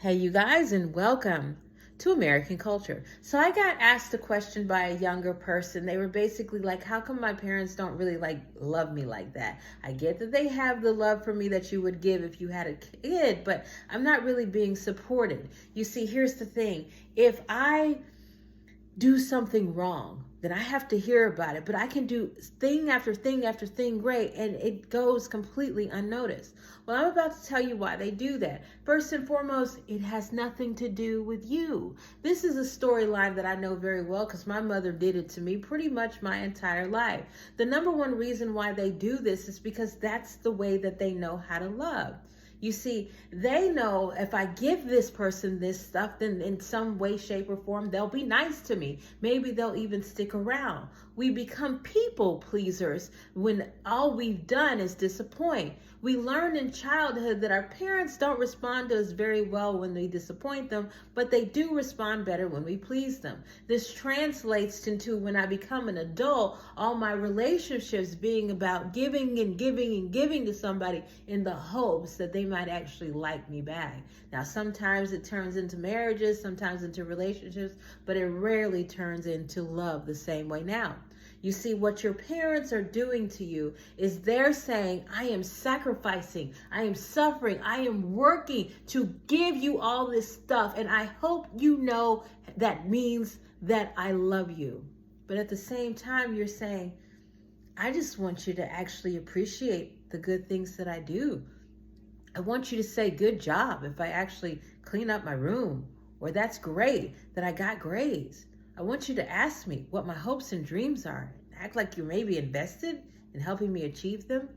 Hey, you guys, and welcome to American Culture. So, I got asked a question by a younger person. They were basically like, how come my parents don't really love me like that? I get that they have the love for me that you would give if you had a kid, but I'm not really being supported. You see, here's the thing. If I do something wrong, then I have to hear about it. But I can do thing after thing after thing great, and it goes completely unnoticed. Well, I'm about to tell you why they do that. First and foremost, it has nothing to do with you. This is a storyline that I know very well because my mother did it to me pretty much my entire life. The number one reason why they do this is because that's the way that they know how to love. You see, they know if I give this person this stuff, then in some way, shape, or form, they'll be nice to me. Maybe they'll even stick around. We become people pleasers when all we've done is disappoint. We learn in childhood that our parents don't respond to us very well when we disappoint them, but they do respond better when we please them. This translates into when I become an adult, all my relationships being about giving and giving and giving to somebody in the hopes that they might actually like me back. Now, sometimes it turns into marriages, sometimes into relationships, but it rarely turns into love the same way now. You see, what your parents are doing to you is they're saying, I am sacrificing, I am suffering, I am working to give you all this stuff. And I hope you know that means that I love you. But at the same time, you're saying, I just want you to actually appreciate the good things that I do. I want you to say, good job if I actually clean up my room, or that's great that I got grades. I want you to ask me what my hopes and dreams are. Act like you're maybe invested in helping me achieve them.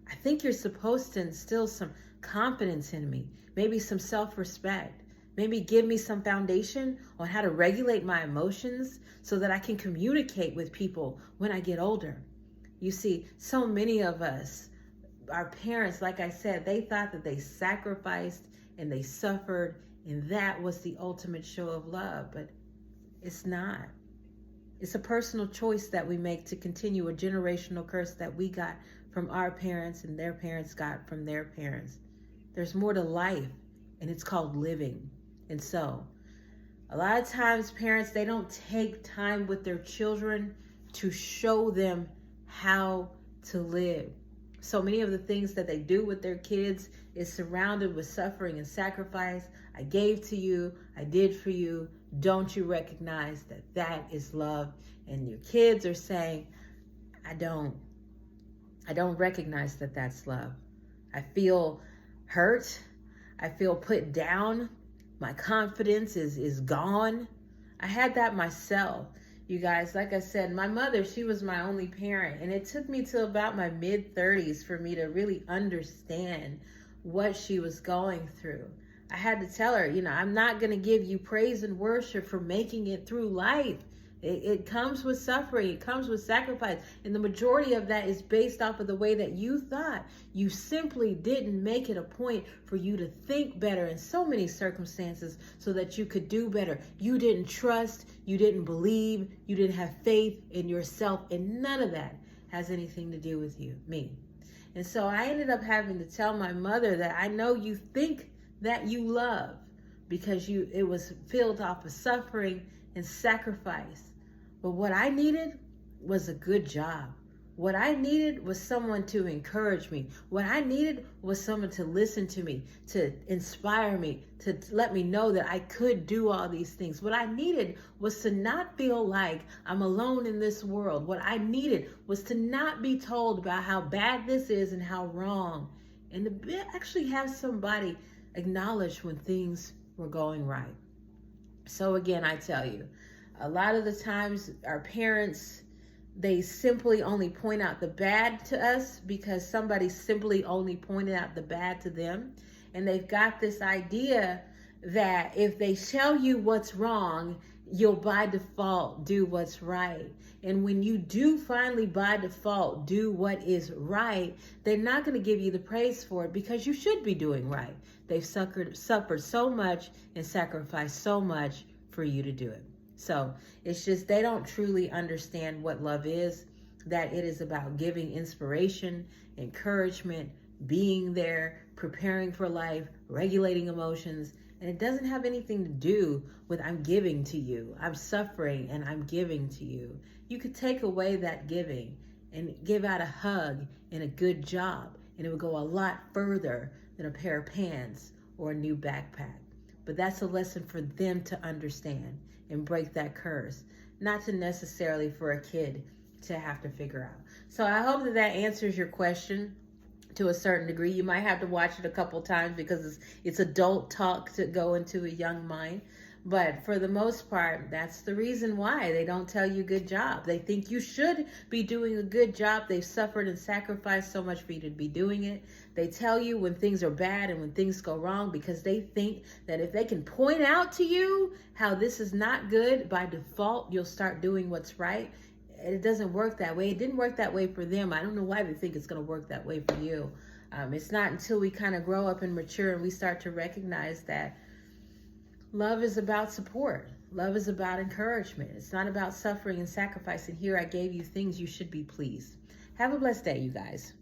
I think you're supposed to instill some confidence in me, maybe some self-respect. Maybe give me some foundation on how to regulate my emotions so that I can communicate with people when I get older. You see, so many of us, our parents, like I said, they thought that they sacrificed and they suffered, and that was the ultimate show of love, but it's not. It's a personal choice that we make to continue a generational curse that we got from our parents and their parents got from their parents. There's more to life, and it's called living. And so, a lot of times parents, they don't take time with their children to show them how to live. So many of the things that they do with their kids is surrounded with suffering and sacrifice. I gave to you, I did for you. Don't you recognize that that is love? And your kids are saying, I don't recognize that that's love. I feel hurt. I feel put down. My confidence is gone. I had that myself. You guys, like I said, my mother, she was my only parent, and it took me to about my mid-30s for me to really understand what she was going through. I had to tell her, I'm not going to give you praise and worship for making it through life. It comes with suffering. It comes with sacrifice. And the majority of that is based off of the way that you thought. You simply didn't make it a point for you to think better in so many circumstances so that you could do better. You didn't trust. You didn't believe. You didn't have faith in yourself. And none of that has anything to do with me. And so I ended up having to tell my mother that I know you think that you love because it was filled off of suffering and sacrifice. But what I needed was a good job. What I needed was someone to encourage me. What I needed was someone to listen to me, to inspire me, to let me know that I could do all these things. What I needed was to not feel like I'm alone in this world. What I needed was to not be told about how bad this is and how wrong, and to actually have somebody acknowledge when things were going right. So again, I tell you, a lot of the times our parents, they simply only point out the bad to us because somebody simply only pointed out the bad to them. And they've got this idea that if they tell you what's wrong, you'll by default do what's right. And when you do finally by default do what is right, they're not going to give you the praise for it because you should be doing right. They've suffered so much and sacrificed so much for you to do it. So it's just they don't truly understand what love is, that it is about giving inspiration, encouragement, being there, preparing for life, regulating emotions, And it doesn't have anything to do with I'm giving to you. I'm suffering and I'm giving to you. You could take away that giving and give out a hug and a good job, and it would go a lot further than a pair of pants or a new backpack. But that's a lesson for them to understand and break that curse, not to necessarily for a kid to have to figure out. So I hope that that answers your question to a certain degree. You might have to watch it a couple times because it's adult talk to go into a young mind. But for the most part, that's the reason why they don't tell you good job. They think you should be doing a good job. They've suffered and sacrificed so much for you to be doing it. They tell you when things are bad and when things go wrong because they think that if they can point out to you how this is not good, by default, you'll start doing what's right. It doesn't work that way. It didn't work that way for them. I don't know why they think it's going to work that way for you. It's not until we kind of grow up and mature and we start to recognize that love is about support. Love is about encouragement. It's not about suffering and sacrifice. And here I gave you things you should be pleased. Have a blessed day, you guys.